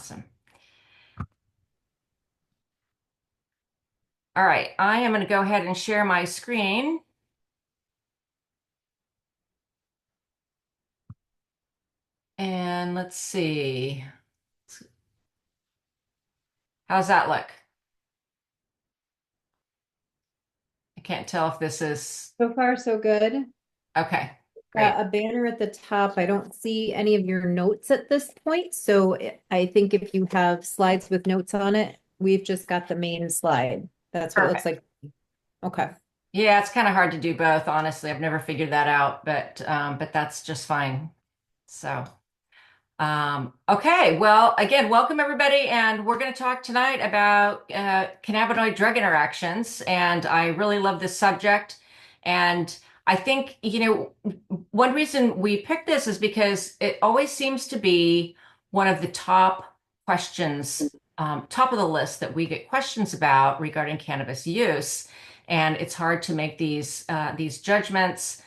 Awesome. All right, I am going to go ahead and share my screen. And let's see. How's that look? I can't tell if this is So far, so good. okay. Great. A banner at the top. I don't see any of your notes at this point. So I think if you have slides with notes on it, we've just got the main slide. That's what it looks Perfect. like. Okay. Yeah, it's kind of hard to do both, honestly. I've never figured that out, but that's just fine. So, okay. Well, again, welcome everybody, and we're going to talk tonight about cannabinoid drug interactions. And I really love this subject. And I think, one reason we picked this is because it always seems to be one of the top questions, top of the list that we get questions about regarding cannabis use. And it's hard to make these judgments.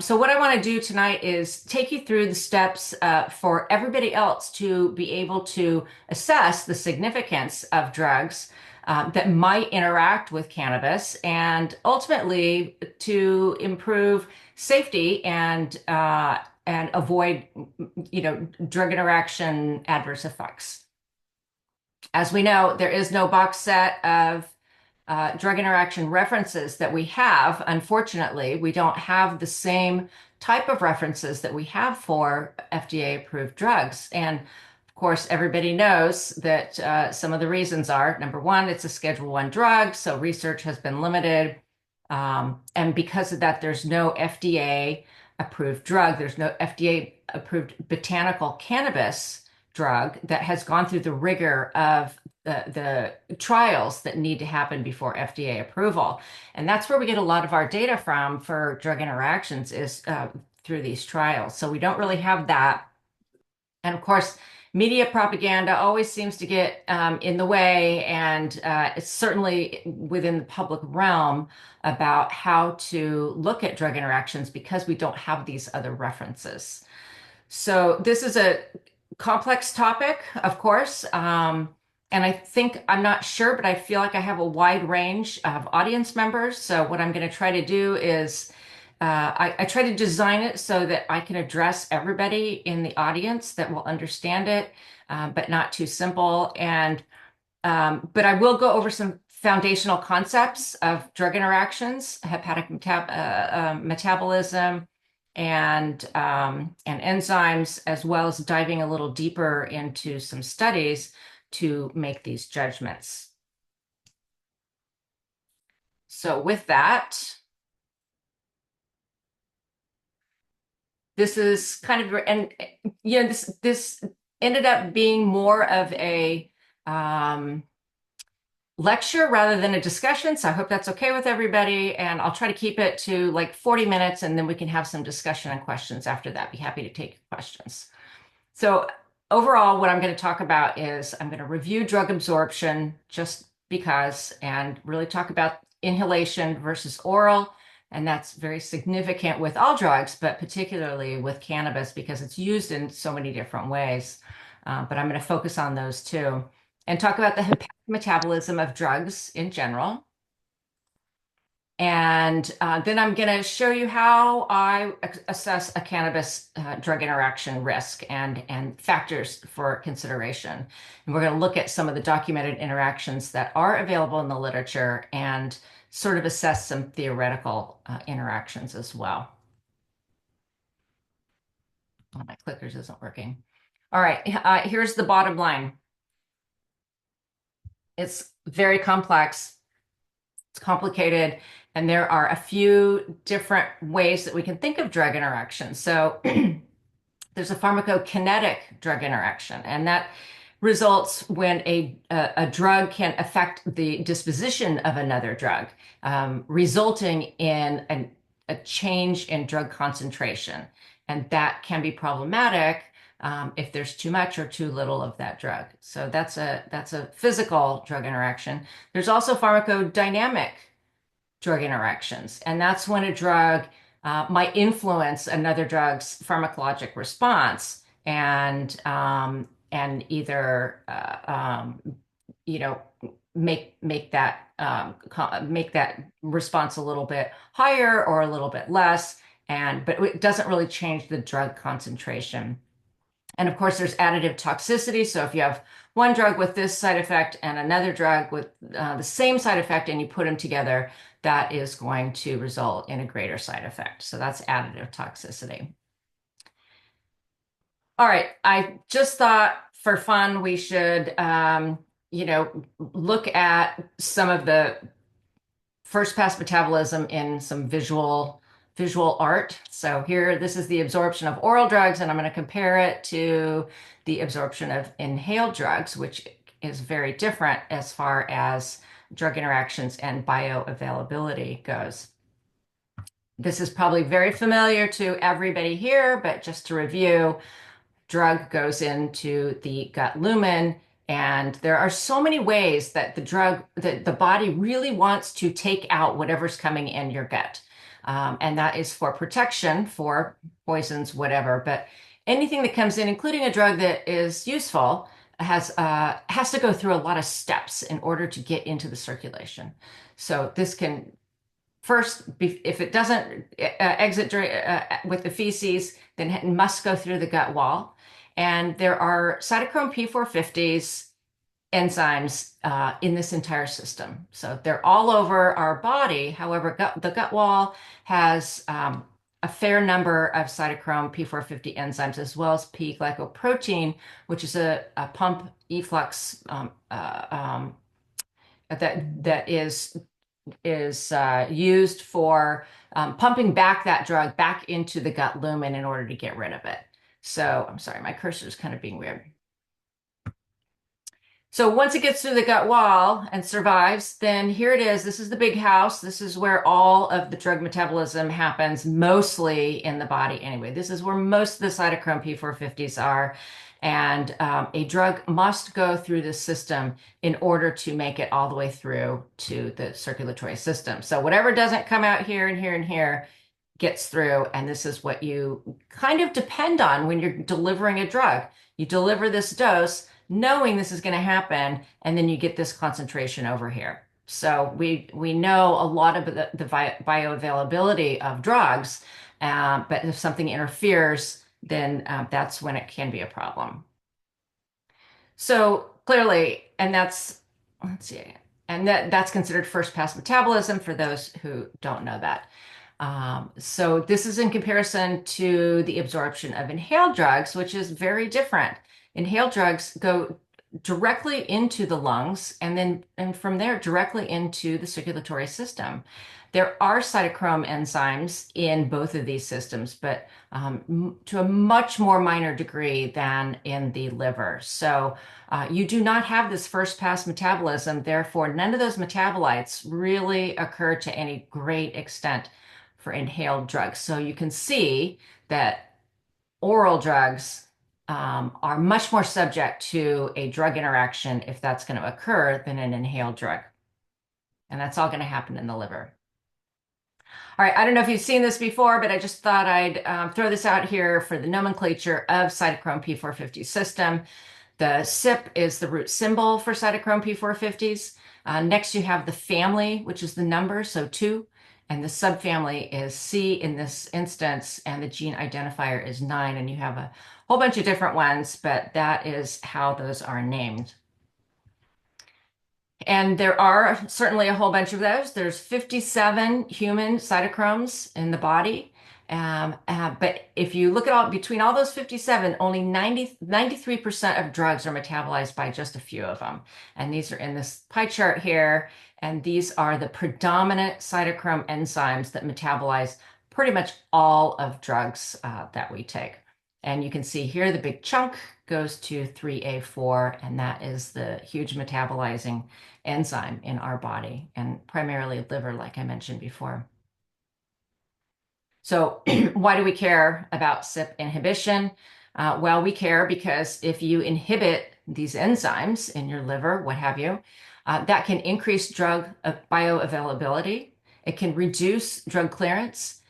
So what I want to do tonight is take you through the steps for everybody else to be able to assess the significance of drugs that might interact with cannabis, and ultimately to improve safety and avoid, drug interaction adverse effects. As we know, there is no box set of drug interaction references that we have. Unfortunately, we don't have the same type of references that we have for FDA approved drugs. And of course, everybody knows that some of the reasons are number one, it's a Schedule One drug, so research has been limited. And because of that, there's no FDA approved drug, there's no FDA approved botanical cannabis drug that has gone through the rigor of the trials that need to happen before FDA approval. And that's where we get a lot of our data from for drug interactions is through these trials. So we don't really have that. And of course, media propaganda always seems to get in the way, and it's certainly within the public realm about how to look at drug interactions because we don't have these other references. So this is a complex topic, of course. And I think, I'm not sure, but I feel like I have a wide range of audience members. So what I'm going to try to do is I try to design it so that I can address everybody in the audience that will understand it, but not too simple. But I will go over some foundational concepts of drug interactions, metabolism, and enzymes, as well as diving a little deeper into some studies to make these judgments. So with that, this is kind of, and this ended up being more of a lecture rather than a discussion. So I hope that's okay with everybody. And I'll try to keep it to like 40 minutes, and then we can have some discussion and questions after that. Be happy to take questions. So overall, what I'm going to talk about is I'm going to review drug absorption just because, and really talk about inhalation versus oral. And that's very significant with all drugs, but particularly with cannabis because it's used in so many different ways. But I'm going to focus on those too and talk about the metabolism of drugs in general. And then I'm going to show you how I assess a cannabis drug interaction risk and factors for consideration. And we're going to look at some of the documented interactions that are available in the literature and sort of assess some theoretical interactions as well. Oh, my clickers isn't working. All right, here's the bottom line. It's very complex. It's complicated, and there are a few different ways that we can think of drug interactions. So there's a pharmacokinetic drug interaction, and that results when a drug can affect the disposition of another drug, resulting in a change in drug concentration. And that can be problematic if there's too much or too little of that drug. So that's a physical drug interaction. There's also pharmacodynamic drug interactions, and that's when a drug might influence another drug's pharmacologic response, and either you know make that make that response a little bit higher or a little bit less, and but it doesn't really change the drug concentration. And of course, there's additive toxicity. So if you have one drug with this side effect and another drug with the same side effect and you put them together, that is going to result in a greater side effect. So that's additive toxicity. All right, I just thought for fun we should, look at some of the first pass metabolism in some visual art. So here, this is the absorption of oral drugs, and I'm going to compare it to the absorption of inhaled drugs, which is very different as far as drug interactions and bioavailability goes. This is probably very familiar to everybody here, but just to review, drug goes into the gut lumen, and there are so many ways that the body really wants to take out whatever's coming in your gut. And that is for protection, for poisons, whatever. But anything that comes in, including a drug that is useful, has to go through a lot of steps in order to get into the circulation. So this can first, if it doesn't exit with the feces, then it must go through the gut wall. And there are cytochrome P450s enzymes in this entire system. So they're all over our body. However, the gut wall has a fair number of cytochrome P450 enzymes, as well as P-glycoprotein, which is a pump efflux that is used for pumping back that drug back into the gut lumen in order to get rid of it. So I'm sorry, my cursor is kind of being weird. So once it gets through the gut wall and survives, then here it is. This is the big house. This is where all of the drug metabolism happens, mostly in the body anyway. This is where most of the cytochrome P450s are. And a drug must go through this system in order to make it all the way through to the circulatory system. So whatever doesn't come out here and here and here gets through. And this is what you kind of depend on when you're delivering a drug. You deliver this dose knowing this is going to happen, and then you get this concentration over here. So we know a lot of the bioavailability of drugs, but if something interferes, then that's when it can be a problem. So clearly, and that's, let's see, and that's considered first pass metabolism for those who don't know that. So this is in comparison to the absorption of inhaled drugs, which is very different. Inhaled drugs go directly into the lungs and from there directly into the circulatory system. There are cytochrome enzymes in both of these systems, but to a much more minor degree than in the liver. So you do not have this first pass metabolism. Therefore, none of those metabolites really occur to any great extent for inhaled drugs. So you can see that oral drugs are much more subject to a drug interaction if that's going to occur than an inhaled drug. And that's all going to happen in the liver. All right, I don't know if you've seen this before, but I just thought I'd throw this out here for the nomenclature of cytochrome P450 system. The CYP is the root symbol for cytochrome P450s. Next, you have the family, which is the number, so 2. And the subfamily is C in this instance, and the gene identifier is 9. And you have a whole bunch of different ones, but that is how those are named. And there are certainly a whole bunch of those. There's 57 human cytochromes in the body. But if you look at between all those 57, only 93% of drugs are metabolized by just a few of them. And these are in this pie chart here. And these are the predominant cytochrome enzymes that metabolize pretty much all of drugs that we take. And you can see here the big chunk goes to 3A4, and that is the huge metabolizing enzyme in our body, and primarily liver, like I mentioned before. So why do we care about CYP inhibition? Well, we care because if you inhibit these enzymes in your liver, what have you, that can increase drug bioavailability. It can reduce drug clearance,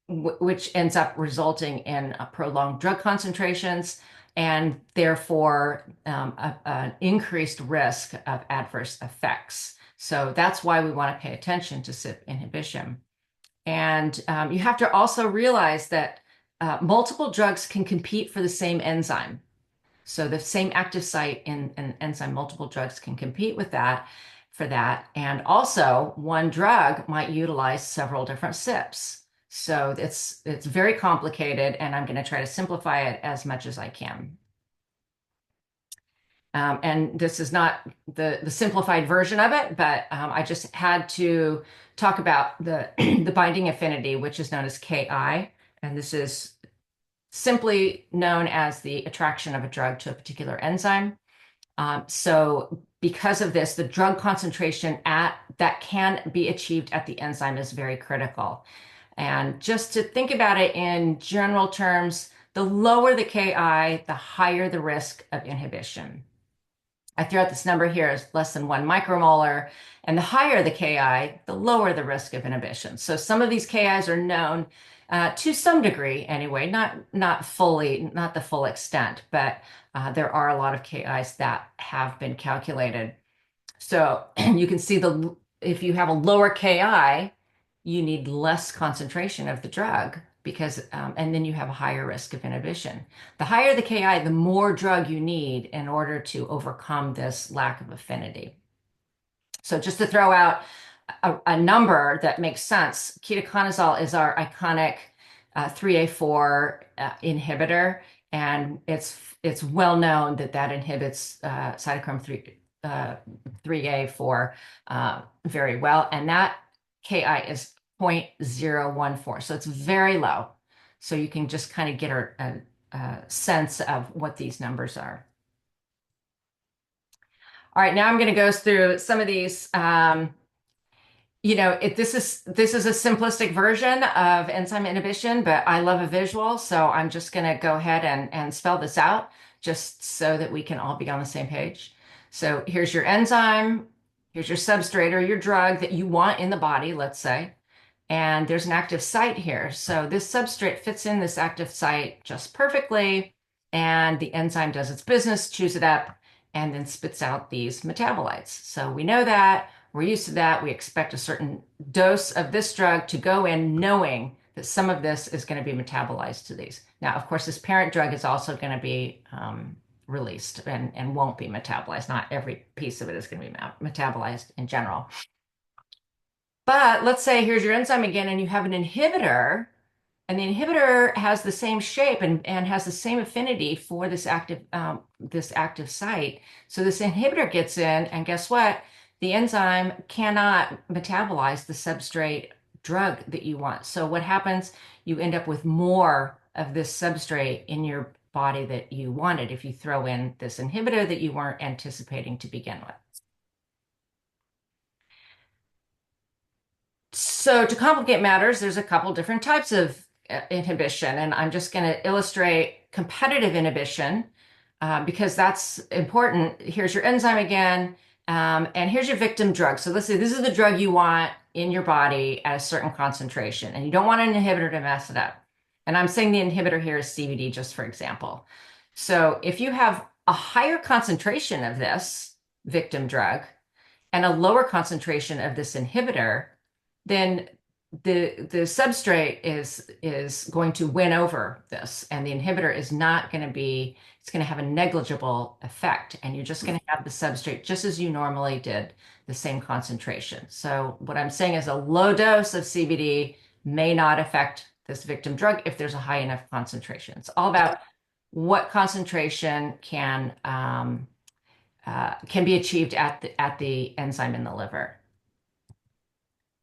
which ends up resulting in prolonged drug concentrations. and therefore an increased risk of adverse effects. So that's why we want to pay attention to CYP inhibition. And you have to also realize that multiple drugs can compete for the same enzyme. So the same active site in an enzyme, multiple drugs can compete with that for that. And also, one drug might utilize several different CYPs. So it's very complicated, and I'm going to try to simplify it as much as I can. And this is not the simplified version of it, but I just had to talk about the the binding affinity, which is known as Ki, and this is simply known as the attraction of a drug to a particular enzyme. So because of this, the drug concentration that can be achieved at the enzyme is very critical. And just to think about it in general terms, the lower the Ki, the higher the risk of inhibition. I threw out this number here as less than 1 micromolar, and the higher the Ki, the lower the risk of inhibition. So some of these Ki's are known to some degree anyway, not fully, not the full extent, but there are a lot of Ki's that have been calculated. So you can see if you have a lower Ki, you need less concentration of the drug because, and then you have a higher risk of inhibition. The higher the Ki, the more drug you need in order to overcome this lack of affinity. So just to throw out a number that makes sense, ketoconazole is our iconic 3A4 inhibitor, and it's well known that that inhibits cytochrome 3A4 very well, and that Ki is 0.014, so it's very low. So you can just kind of get a sense of what these numbers are. All right, now I'm going to go through some of these. This is a simplistic version of enzyme inhibition, but I love a visual, so I'm just going to go ahead and spell this out just so that we can all be on the same page. So here's your enzyme, here's your substrate or your drug that you want in the body, let's say, and there's an active site here. So this substrate fits in this active site just perfectly, and the enzyme does its business, chews it up, and then spits out these metabolites. So we know that. We're used to that. We expect a certain dose of this drug to go in knowing that some of this is going to be metabolized to these. Now, of course, this parent drug is also going to be released and won't be metabolized. Not every piece of it is going to be metabolized in general. But let's say here's your enzyme again, and you have an inhibitor, and the inhibitor has the same shape and has the same affinity for this active site. So this inhibitor gets in, and guess what? The enzyme cannot metabolize the substrate drug that you want. So what happens? You end up with more of this substrate in your body that you wanted if you throw in this inhibitor that you weren't anticipating to begin with. So to complicate matters, there's a couple different types of inhibition, and I'm just going to illustrate competitive inhibition because that's important. Here's your enzyme again, and here's your victim drug. So let's say this is the drug you want in your body at a certain concentration, and you don't want an inhibitor to mess it up. And I'm saying the inhibitor here is CBD, just for example. So if you have a higher concentration of this victim drug and a lower concentration of this inhibitor, then the substrate is going to win over this, and the inhibitor is not going to be, it's going to have a negligible effect, and you're just going to have the substrate just as you normally did, the same concentration. So what I'm saying is a low dose of CBD may not affect this victim drug if there's a high enough concentration. It's all about what concentration can be achieved at the enzyme in the liver.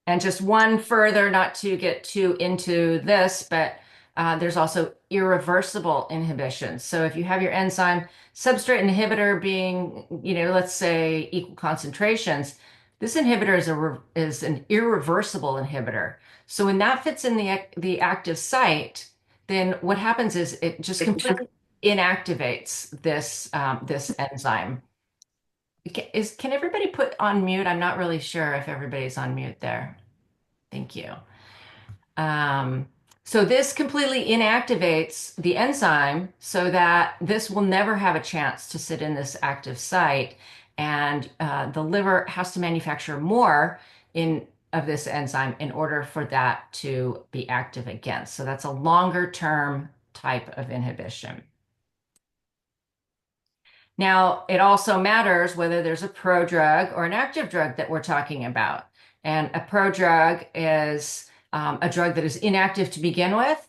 And just one further, not to get too into this, but there's also irreversible inhibition. So if you have your enzyme substrate inhibitor being, let's say equal concentrations, this inhibitor is an irreversible inhibitor. So when that fits in the active site, then what happens is it just completely inactivates this enzyme. Can everybody put on mute? I'm not really sure if everybody's on mute there. Thank you. Um, So this completely inactivates the enzyme so that this will never have a chance to sit in this active site. And the liver has to manufacture more of this enzyme in order for that to be active again. So that's a longer term type of inhibition. Now, it also matters whether there's a prodrug or an active drug that we're talking about. And a prodrug is a drug that is inactive to begin with,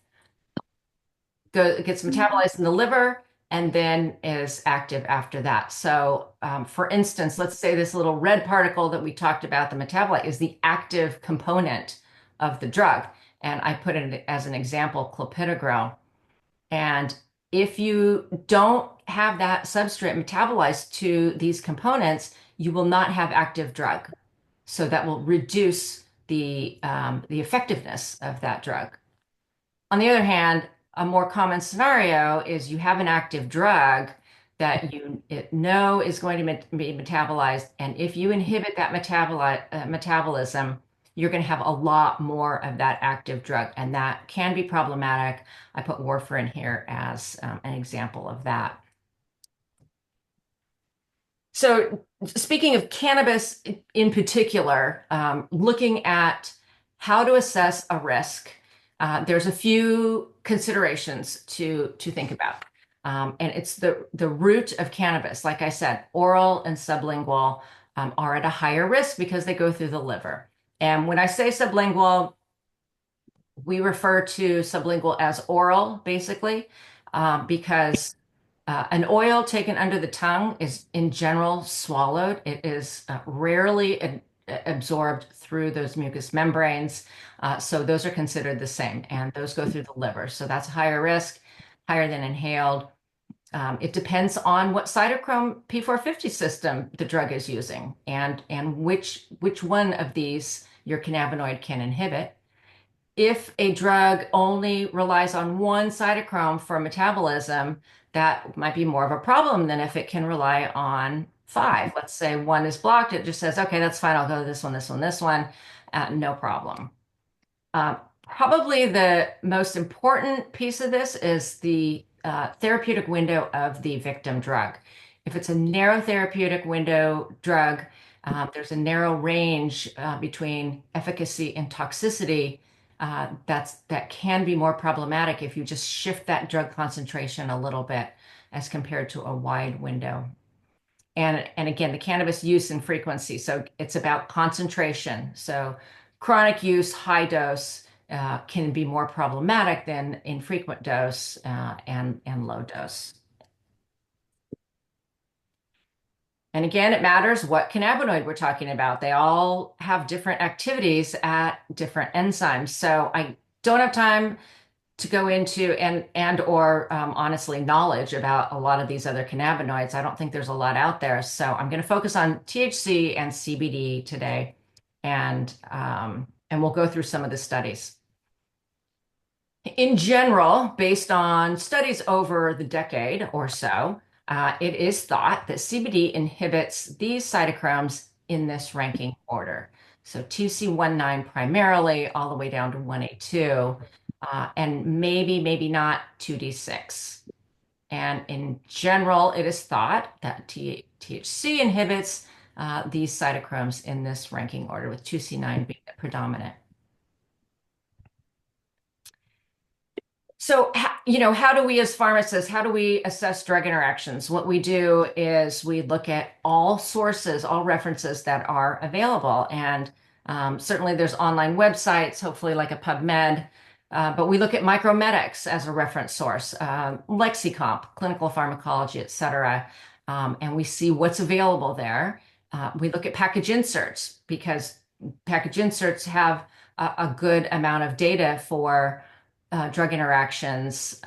gets metabolized in the liver, and then is active after that. So, for instance, let's say this little red particle that we talked about, the metabolite, is the active component of the drug. And I put it as an example, clopidogrel. And if you don't have that substrate metabolized to these components, you will not have active drug. So that will reduce the effectiveness of that drug. On the other hand, a more common scenario is you have an active drug that know is going to be metabolized, and if you inhibit that metabolism, you're going to have a lot more of that active drug, and that can be problematic. I put warfarin here as an example of that. So, speaking of cannabis in particular, looking at how to assess a risk, there's a few considerations to think about. And it's the root of cannabis. Like I said, oral and sublingual are at a higher risk because they go through the liver. And when I say sublingual, we refer to sublingual as oral, basically, because an oil taken under the tongue is, in general, swallowed. It is rarely absorbed through those mucous membranes. So those are considered the same, and those go through the liver. So that's a higher risk, higher than inhaled. It depends on what cytochrome P450 system the drug is using, and which one of these your cannabinoid can inhibit. If a drug only relies on one cytochrome for metabolism, that might be more of a problem than if it can rely on five. Let's say one is blocked, it just says, okay, that's fine, I'll go this one, this one, this one, no problem. Probably the most important piece of this is the therapeutic window of the victim drug. If it's a narrow therapeutic window drug, there's a narrow range between efficacy and toxicity. That can be more problematic if you just shift that drug concentration a little bit as compared to a wide window. And again, the cannabis use and frequency. So it's about concentration. So chronic use, high dose, can be more problematic than infrequent dose and low dose. And again, it matters what cannabinoid we're talking about. They all have different activities at different enzymes. So I don't have time to go into and or honestly knowledge about a lot of these other cannabinoids. I don't think there's a lot out there. So I'm going to focus on THC and CBD today, and we'll go through some of the studies. In general, based on studies over the decade or so, it is thought that CBD inhibits these cytochromes in this ranking order. So TC19 primarily, all the way down to 1A2, and maybe not 2D6. And in general, it is thought that THC inhibits these cytochromes in this ranking order, with 2C9 being the predominant. So, how do we as pharmacists, how do we assess drug interactions? What we do is we look at all sources, all references that are available. And certainly there's online websites, hopefully like a PubMed, but we look at Micromedics as a reference source, Lexicomp, clinical pharmacology, et cetera. And we see what's available there. We look at package inserts because package inserts have a good amount of data for drug interactions,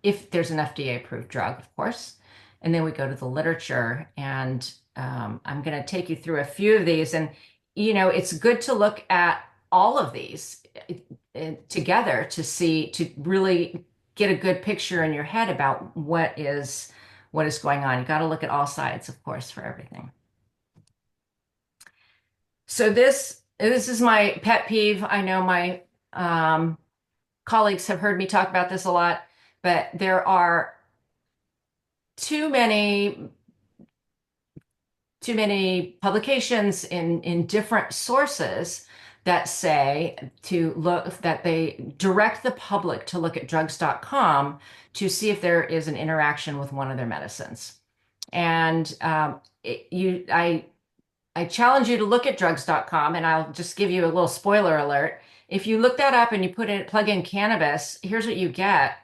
if there's an FDA-approved drug, of course. And then we go to the literature, and I'm going to take you through a few of these. And, it's good to look at all of these together to really get a good picture in your head about what is going on. You got to look at all sides, of course, for everything. So this is my pet peeve. I know my colleagues have heard me talk about this a lot, but there are too many too many publications in different sources that say to look that they direct the public to look at drugs.com to see if there is an interaction with one of their medicines. And I challenge you to look at drugs.com, and I'll just give you a little spoiler alert. If you look that up and you plug in cannabis, here's what you get.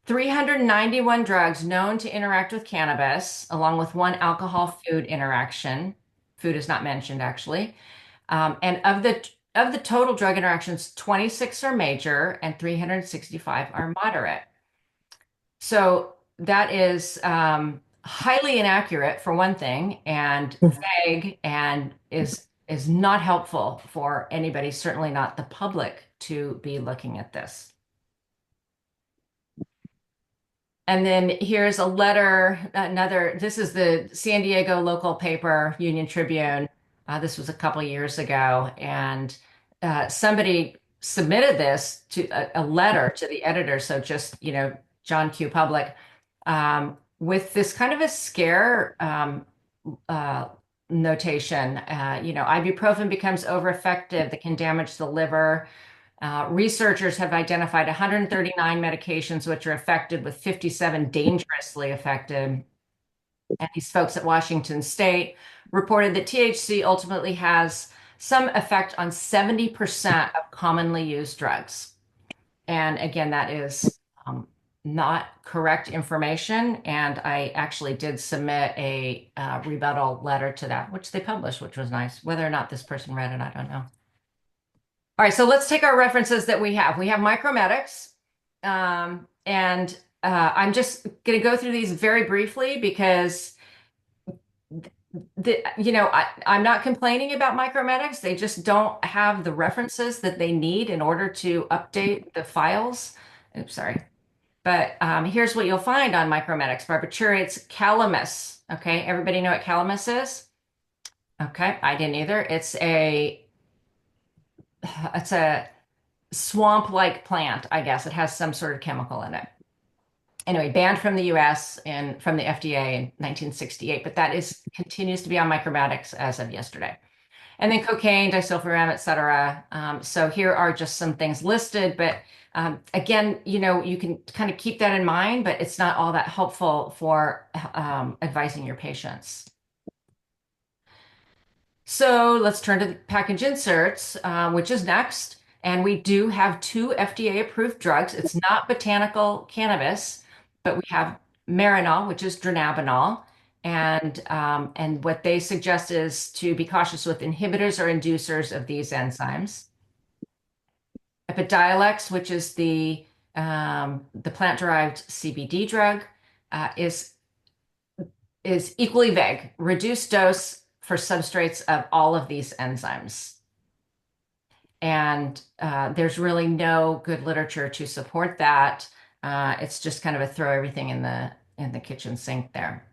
391 drugs known to interact with cannabis, along with one alcohol food interaction. Food is not mentioned actually. And of the total drug interactions, 26 are major and 365 are moderate. So that is highly inaccurate for one thing, and vague, and is not helpful for anybody, certainly not the public, to be looking at this. And then here's a letter, this is the San Diego local paper, Union Tribune. This was a couple years ago, and somebody submitted this to a letter to the editor. So just, John Q. Public, with this kind of a scare uh, notation. Ibuprofen becomes over-effective that can damage the liver. Researchers have identified 139 medications which are affected, with 57 dangerously affected. And these folks at Washington State reported that THC ultimately has some effect on 70% of commonly used drugs. And again, that is not correct information. And I actually did submit a rebuttal letter to that, which they published, which was nice. Whether or not this person read it, I don't know. All right, so let's take our references that we have. We have micromedics, and I'm just going to go through these very briefly because I'm not complaining about micromedics. They just don't have the references that they need in order to update the files. Oops, sorry. But here's what you'll find on micromedics: barbiturates, calamus. Okay, everybody know what calamus is? Okay, I didn't either. It's a swamp-like plant, I guess. It has some sort of chemical in it. Anyway, banned from the US and from the FDA in 1968, but that continues to be on micromedics as of yesterday. And then cocaine, disulfiram, et cetera. So here are just some things listed, but again, you can kind of keep that in mind, but it's not all that helpful for advising your patients. So let's turn to the package inserts, which is next. And we do have 2 FDA-approved drugs. It's not botanical cannabis, but we have Marinol, which is dronabinol. And what they suggest is to be cautious with inhibitors or inducers of these enzymes. Epidiolex, which is the plant-derived CBD drug, is equally vague. Reduced dose for substrates of all of these enzymes. And there's really no good literature to support that. It's just kind of a throw everything in the kitchen sink there.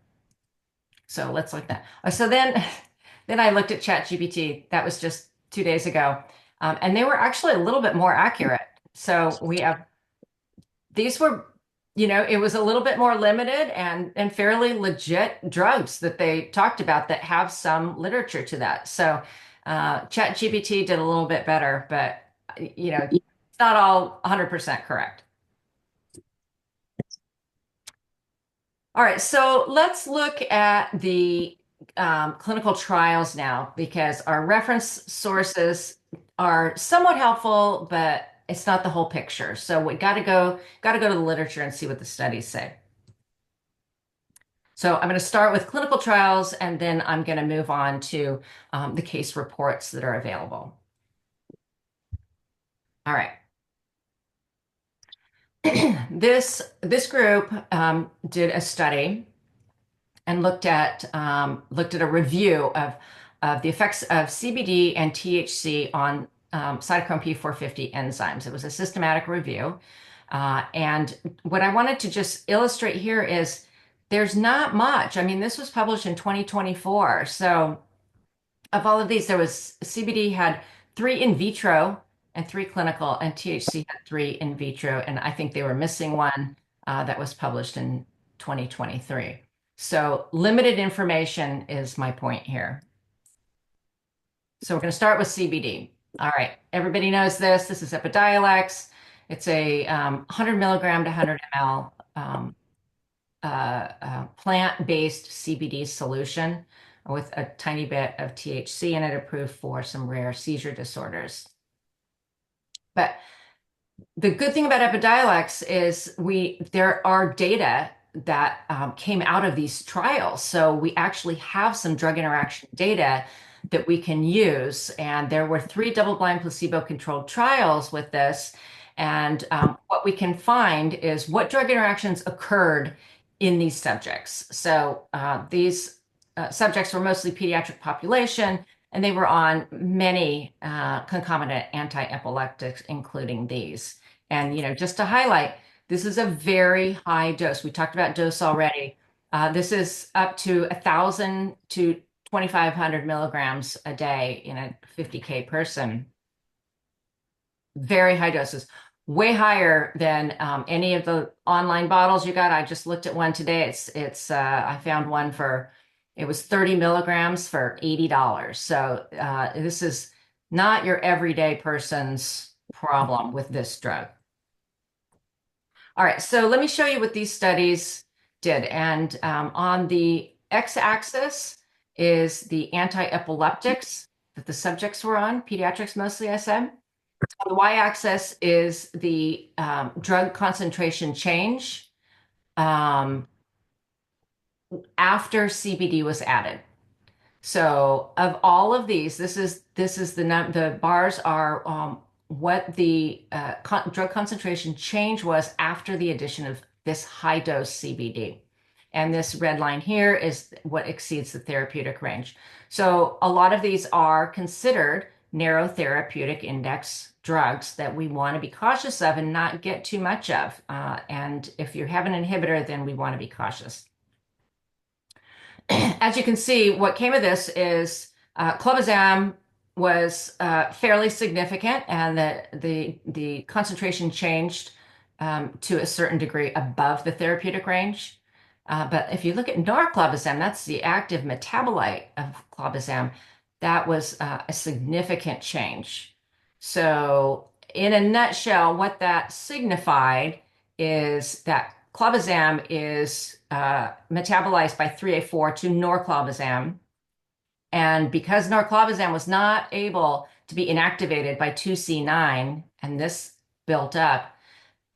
So let's look at that. So then I looked at ChatGPT. That was just 2 days ago. And they were actually a little bit more accurate. So these were, it was a little bit more limited and fairly legit drugs that they talked about that have some literature to that. So ChatGPT did a little bit better, but it's not all 100% correct. All right, so let's look at the clinical trials now, because our reference sources are somewhat helpful, but it's not the whole picture. So we got to go to the literature and see what the studies say. So I'm going to start with clinical trials, and then I'm going to move on to the case reports that are available. All right. This group did a study and looked at a review of the effects of CBD and THC on cytochrome P450 enzymes. It was a systematic review. And what I wanted to just illustrate here is there's not much. I mean, this was published in 2024. So of all of these, CBD had 3 in vitro and 3 clinical, and THC had 3 in vitro, and I think they were missing one that was published in 2023. So limited information is my point here. So we're going to start with CBD. All right, everybody knows this. This is Epidiolex. It's a 100 milligram to 100 ml plant-based CBD solution with a tiny bit of THC in it, approved for some rare seizure disorders. But the good thing about Epidiolex is there are data that came out of these trials. So we actually have some drug interaction data that we can use. And there were 3 double-blind placebo-controlled trials with this. And what we can find is what drug interactions occurred in these subjects. So these subjects were mostly pediatric population, and they were on many concomitant anti-epileptics, including these. And, just to highlight, this is a very high dose. We talked about dose already. This is up to 1,000 to 2,500 milligrams a day in a 50K person. Very high doses, way higher than any of the online bottles you got. I just looked at one today. I found one it was 30 milligrams for $80. So this is not your everyday person's problem with this drug. All right, so let me show you what these studies did. And on the x-axis is the anti-epileptics that the subjects were on, pediatrics mostly, I said. On the y-axis is the drug concentration change after CBD was added. So of all of these, this is the bars are what the drug concentration change was after the addition of this high dose CBD. And this red line here is what exceeds the therapeutic range. So a lot of these are considered narrow therapeutic index drugs that we want to be cautious of and not get too much of. And if you have an inhibitor, then we want to be cautious. As you can see, what came of this is clobazam was fairly significant, and the concentration changed to a certain degree above the therapeutic range. But if you look at norclobazam, that's the active metabolite of clobazam, that was a significant change. So in a nutshell, what that signified is that clobazam is metabolized by 3A4 to norclobazam. And because norclobazam was not able to be inactivated by 2C9, and this built up,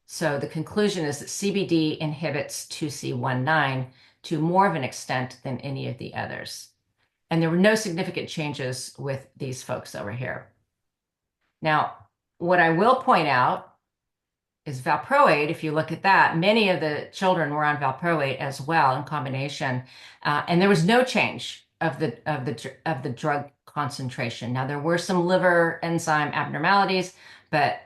so the conclusion is that CBD inhibits 2C19 to more of an extent than any of the others. And there were no significant changes with these folks over here. Now, what I will point out is valproate. If you look at that, many of the children were on valproate as well in combination, and there was no change of the drug concentration. Now, there were some liver enzyme abnormalities, but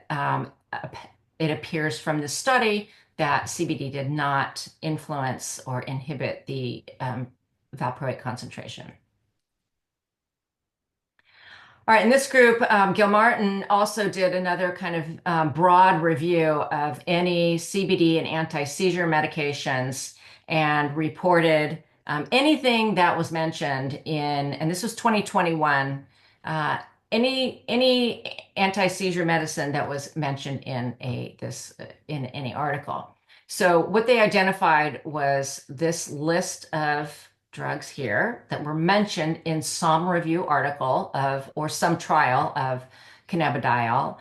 it appears from the study that CBD did not influence or inhibit the valproate concentration. All right, in this group, Gilmartin also did another kind of broad review of any CBD and anti-seizure medications and reported anything that was mentioned and this was 2021, any anti-seizure medicine that was mentioned in in any article. So what they identified was this list of drugs here that were mentioned in some review article or some trial of cannabidiol.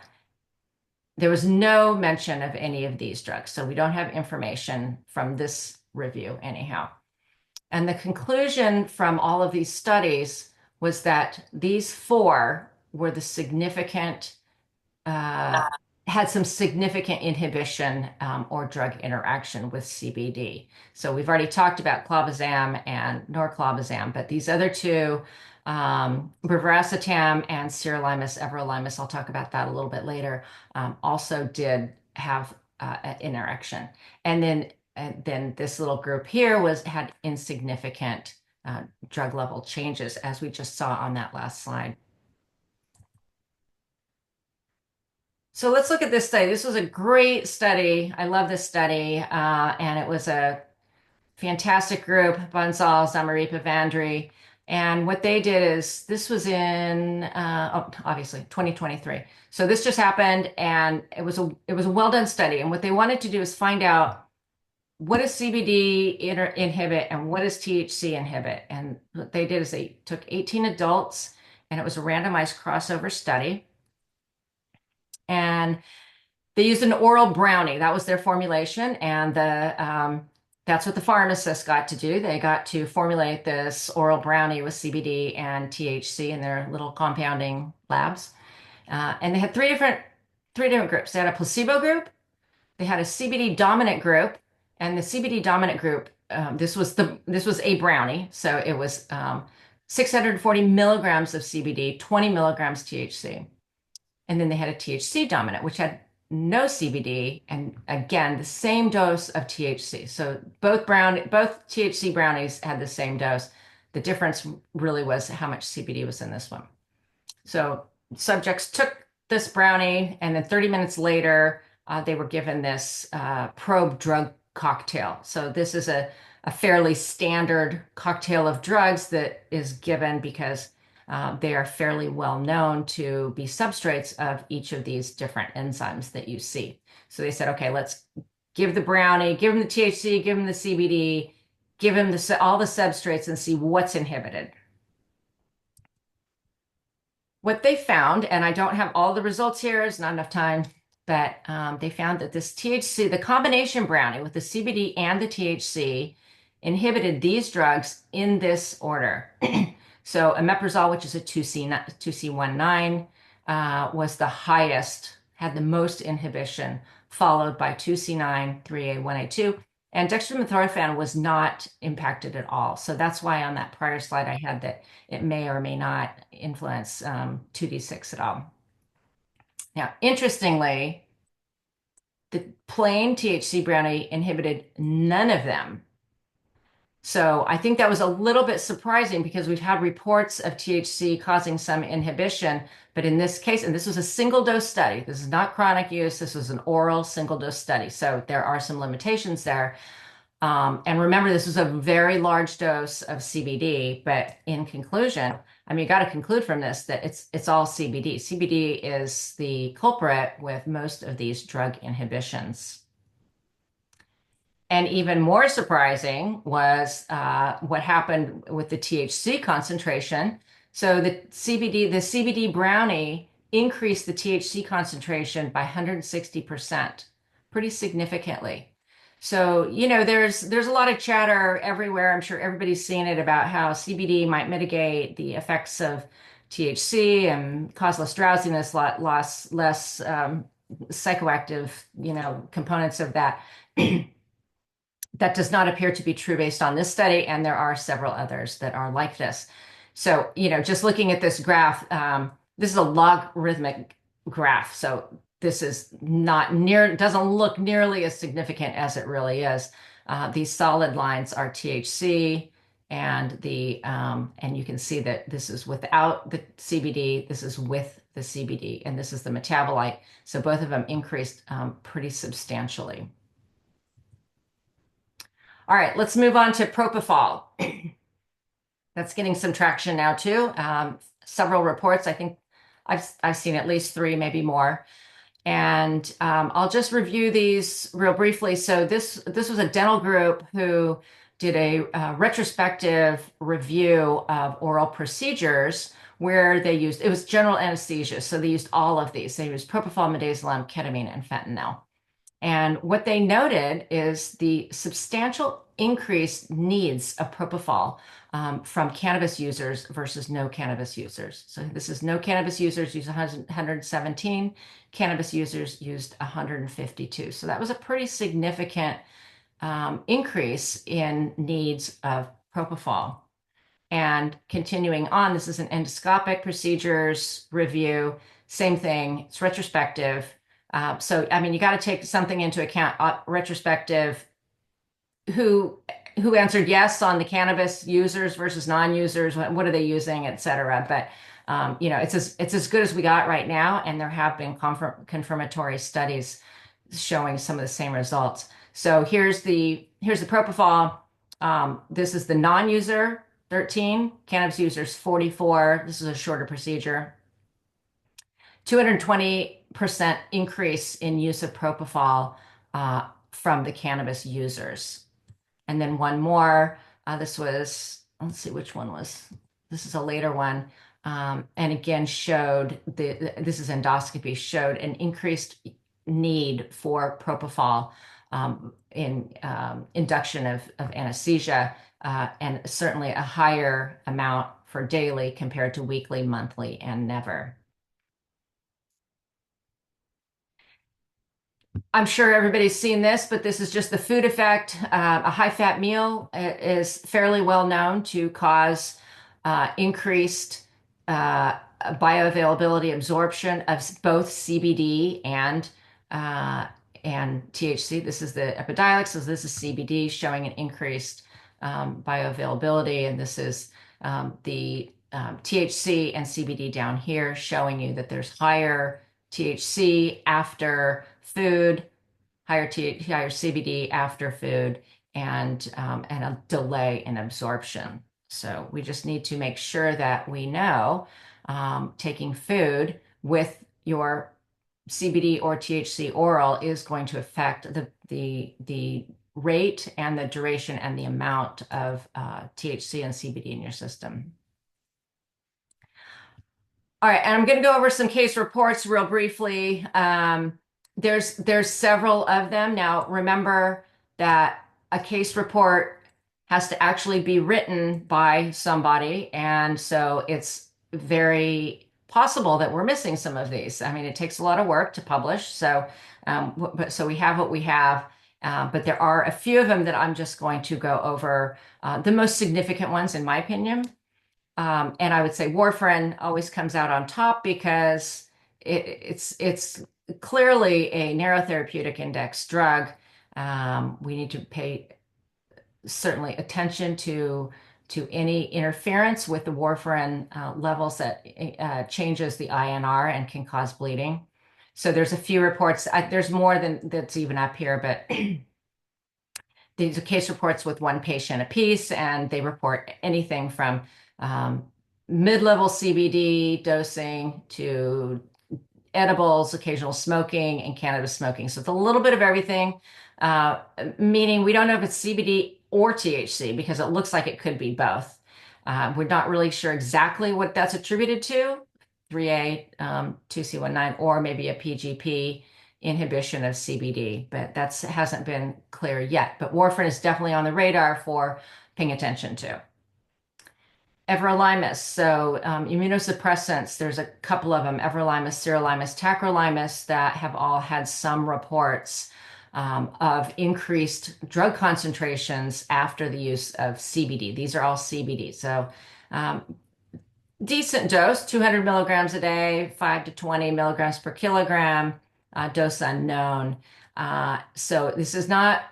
There was no mention of any of these drugs, so we don't have information from this review anyhow. And the conclusion from all of these studies was that these 4 were the significant had some significant inhibition or drug interaction with CBD. So we've already talked about clobazam and norclobazam, but these other 2, brivaracetam and sirolimus, everolimus, I'll talk about that a little bit later, also did have an interaction. And then this little group here had insignificant drug level changes, as we just saw on that last slide. So let's look at this study. This was a great study. I love this study. And it was a fantastic group, Bansal, Zamaripa, Vandry. And what they did is this was in obviously 2023. So this just happened and it was a well done study. And what they wanted to do is find out what does CBD inhibit and what does THC inhibit. And what they did is they took 18 adults and it was a randomized crossover study. And they used an oral brownie. That was their formulation, and that's what the pharmacists got to do. They got to formulate this oral brownie with CBD and THC in their little compounding labs. And they had three different groups. They had a placebo group, they had a CBD dominant group, and the CBD dominant group. This was a brownie, so it was 640 milligrams of CBD, 20 milligrams THC. And then they had a THC dominant, which had no CBD, and again, the same dose of THC. So both THC brownies had the same dose. The difference really was how much CBD was in this one. So subjects took this brownie, and then 30 minutes later, they were given this probe drug cocktail. So this is a fairly standard cocktail of drugs that is given because they are fairly well known to be substrates of each of these different enzymes that you see. So they said, okay, let's give the brownie, give them the THC, give them the CBD, give them all the substrates and see what's inhibited. What they found, and I don't have all the results here, there's not enough time, but they found that this THC, the combination brownie with the CBD and the THC, inhibited these drugs in this order. So omeprazole, which is a 2C19, was the highest, had the most inhibition, followed by 2C9, 3A, 1A2, and dextromethorphan was not impacted at all. So that's why on that prior slide I had that it may or may not influence 2D6 at all. Now, interestingly, the plain THC brownie inhibited none of them. So I think that was a little bit surprising because we've had reports of THC causing some inhibition, but in this case, and this was a single dose study, this is not chronic use, this was an oral single dose study. So there are some limitations there. And remember, this was a very large dose of CBD, but in conclusion, I mean, you got to conclude from this that it's all CBD. CBD is the culprit with most of these drug inhibitions. And even more surprising was what happened with the THC concentration. So the CBD brownie increased the THC concentration by 160%, pretty significantly. So, there's a lot of chatter everywhere. I'm sure everybody's seen it about how CBD might mitigate the effects of THC and cause less drowsiness, less psychoactive, components of that. That does not appear to be true based on this study, and there are several others that are like this. So, just looking at this graph, this is a logarithmic graph. So this is doesn't look nearly as significant as it really is. These solid lines are THC, and and you can see that this is without the CBD, this is with the CBD, and this is the metabolite. So both of them increased pretty substantially. All right, let's move on to propofol. That's getting some traction now too. Several reports. I think I've seen at least 3, maybe more. And I'll just review these real briefly. So this was a dental group who did a retrospective review of oral procedures where it was general anesthesia. So they used all of these. They used propofol, midazolam, ketamine, and fentanyl. And what they noted is the substantial increased needs of propofol from cannabis users versus no cannabis users. So this is no cannabis users used 117, cannabis users used 152. So that was a pretty significant increase in needs of propofol. And continuing on, this is an endoscopic procedures review. Same thing, it's retrospective. So, I mean, you got to take something into account, retrospective, who answered yes on the cannabis users versus non-users, what are they using, et cetera. But It's as good as we got right now, and there have been confirmatory studies showing some of the same results. So here's the propofol. This is the non-user 13, cannabis users 44. This is a shorter procedure. 220% increase in use of propofol from the cannabis users. And then one more. This was, let's see which one was. This is a later one. And again, this is endoscopy, showed an increased need for propofol in induction of anesthesia, and certainly a higher amount for daily compared to weekly, monthly, and never. I'm sure everybody's seen this, but this is just the food effect. A high-fat meal is fairly well known to cause increased bioavailability absorption of both CBD and THC. This is the Epidiolex, so this is CBD showing an increased bioavailability, and this is the THC and CBD down here showing you that there's higher THC after food, higher CBD after food, and a delay in absorption. So we just need to make sure that we know taking food with your CBD or THC oral is going to affect the rate and the duration and the amount of THC and CBD in your system. All right, and I'm going to go over some case reports real briefly. There's several of them. Now, remember that a case report has to actually be written by somebody, and so it's very possible that we're missing some of these. I mean, it takes a lot of work to publish, so so we have what we have. But there are a few of them that I'm just going to go over, the most significant ones, in my opinion. And I would say warfarin always comes out on top because it's clearly a narrow therapeutic index drug. We need to pay certainly attention to any interference with the warfarin levels that changes the INR and can cause bleeding. So there's a few reports. There's more than that's even up here, but these are case reports with one patient apiece, and they report anything from mid-level CBD dosing to edibles, occasional smoking, and cannabis smoking. So it's a little bit of everything, meaning we don't know if it's CBD or THC because it looks like it could be both. We're not really sure exactly what that's attributed to, 3A, 2C19, or maybe a PGP inhibition of CBD, but that hasn't been clear yet. But warfarin is definitely on the radar for paying attention to. Everolimus, so immunosuppressants, there's a couple of them, everolimus, sirolimus, tacrolimus, that have all had some reports of increased drug concentrations after the use of CBD. These are all CBD. So decent dose, 200 milligrams a day, 5 to 20 milligrams per kilogram, dose unknown. So this is not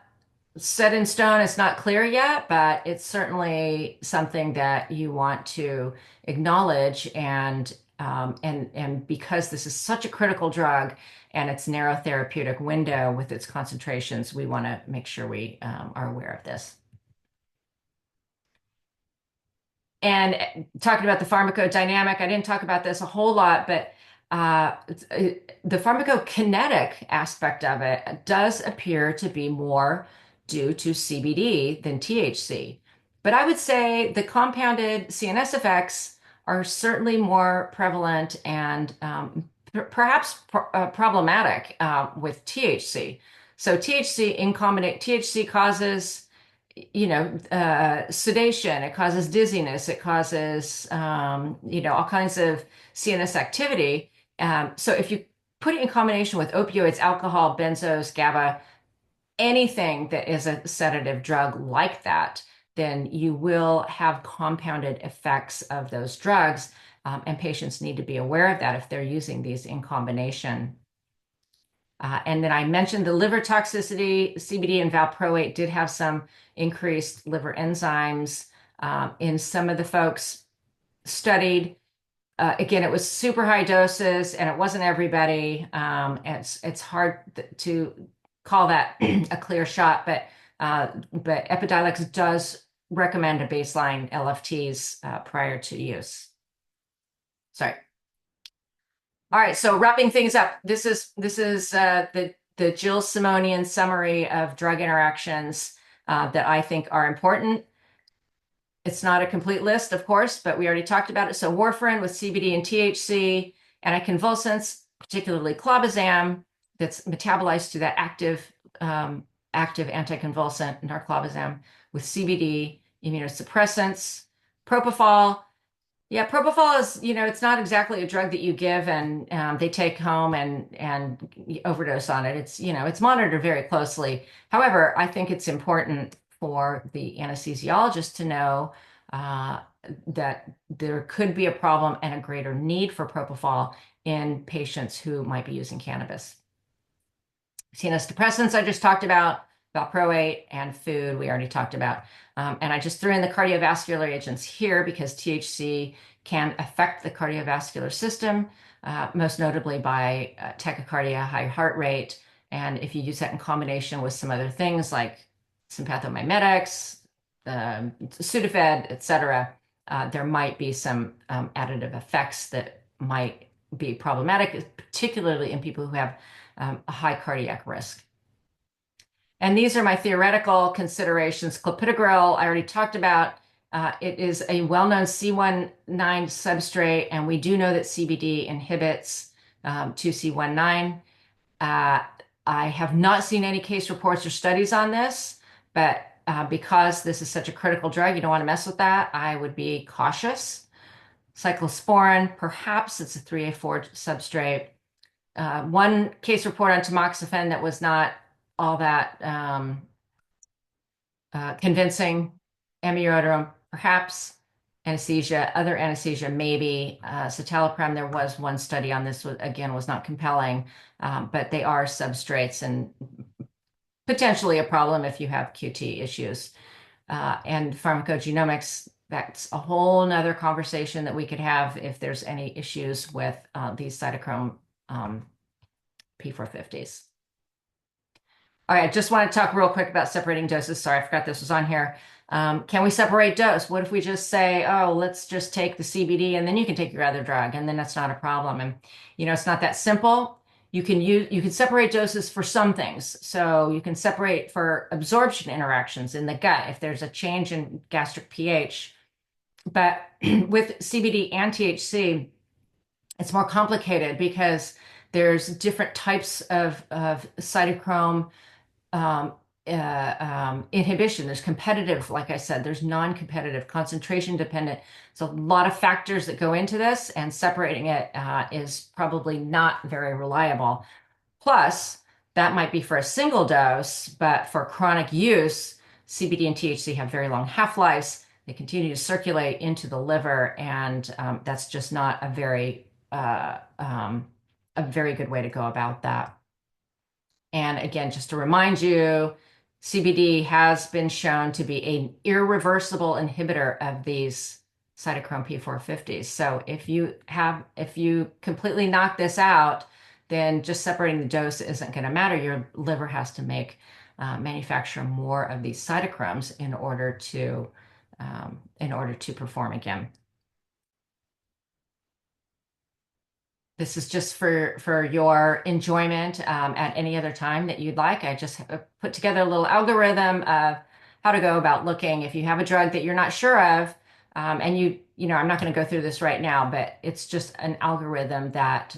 set in stone. It's not clear yet, but it's certainly something that you want to acknowledge. And because this is such a critical drug and its narrow therapeutic window with its concentrations, we want to make sure we are aware of this. And talking about the pharmacodynamic, I didn't talk about this a whole lot, but the pharmacokinetic aspect of it does appear to be more due to CBD than THC. But I would say the compounded CNS effects are certainly more prevalent and perhaps problematic with THC. So THC causes sedation, it causes dizziness, it causes, all kinds of CNS activity. So if you put it in combination with opioids, alcohol, benzos, GABA, anything that is a sedative drug like that, then you will have compounded effects of those drugs. And patients need to be aware of that if they're using these in combination. And then I mentioned the liver toxicity. CBD and valproate did have some increased liver enzymes in some of the folks studied. Again, it was super high doses, and it wasn't everybody. It's hard to call that a clear shot, but Epidiolex does recommend a baseline LFTs prior to use. Sorry. All right, so wrapping things up, this is the Jill Simonian summary of drug interactions that I think are important. It's not a complete list, of course, but we already talked about it. So warfarin with CBD and THC, anticonvulsants, particularly clobazam, that's metabolized to that active anticonvulsant, narclobazam, with CBD, immunosuppressants, propofol. Yeah, propofol is, it's not exactly a drug that you give and they take home and overdose on it. It's monitored very closely. However, I think it's important for the anesthesiologist to know uh, that there could be a problem and a greater need for propofol in patients who might be using cannabis. CNS depressants I just talked about, valproate, and food we already talked about. And I just threw in the cardiovascular agents here because THC can affect the cardiovascular system, most notably by tachycardia, high heart rate. And if you use that in combination with some other things like sympathomimetics, Sudafed, etc., there might be some additive effects that might be problematic, particularly in people who have a high cardiac risk. And these are my theoretical considerations. Clopidogrel, I already talked about. It is a well-known C19 substrate, and we do know that CBD inhibits 2C19. I have not seen any case reports or studies on this, but because this is such a critical drug, you don't want to mess with that. I would be cautious. Cyclosporin, perhaps it's a 3A4 substrate. One case report on tamoxifen that was not all that convincing. Amiodarone, perhaps. Anesthesia, other anesthesia, maybe. Citalopram, there was one study on this, again, was not compelling, but they are substrates and potentially a problem if you have QT issues. And pharmacogenomics, that's a whole nother conversation that we could have if there's any issues with these cytochrome P450s. All right, just want to talk real quick about separating doses. Sorry, I forgot this was on here. Can we separate dose? What if we just say, oh, let's just take the CBD and then you can take your other drug, and then that's not a problem. And it's not that simple. You can separate doses for some things. So you can separate for absorption interactions in the gut if there's a change in gastric pH. But with CBD and THC, it's more complicated because there's different types of cytochrome inhibition. There's competitive, like I said, there's non-competitive, concentration dependent. So a lot of factors that go into this, and separating it is probably not very reliable. Plus, that might be for a single dose, but for chronic use, CBD and THC have very long half-lives. They continue to circulate into the liver, and that's just not a very good way to go about that. And again, just to remind you, CBD has been shown to be an irreversible inhibitor of these cytochrome P450s. So if you completely knock this out, then just separating the dose isn't going to matter. Your liver has to manufacture more of these cytochromes in order to perform again. This is just for your enjoyment at any other time that you'd like. I just put together a little algorithm of how to go about looking. If you have a drug that you're not sure of, and I'm not going to go through this right now, but it's just an algorithm that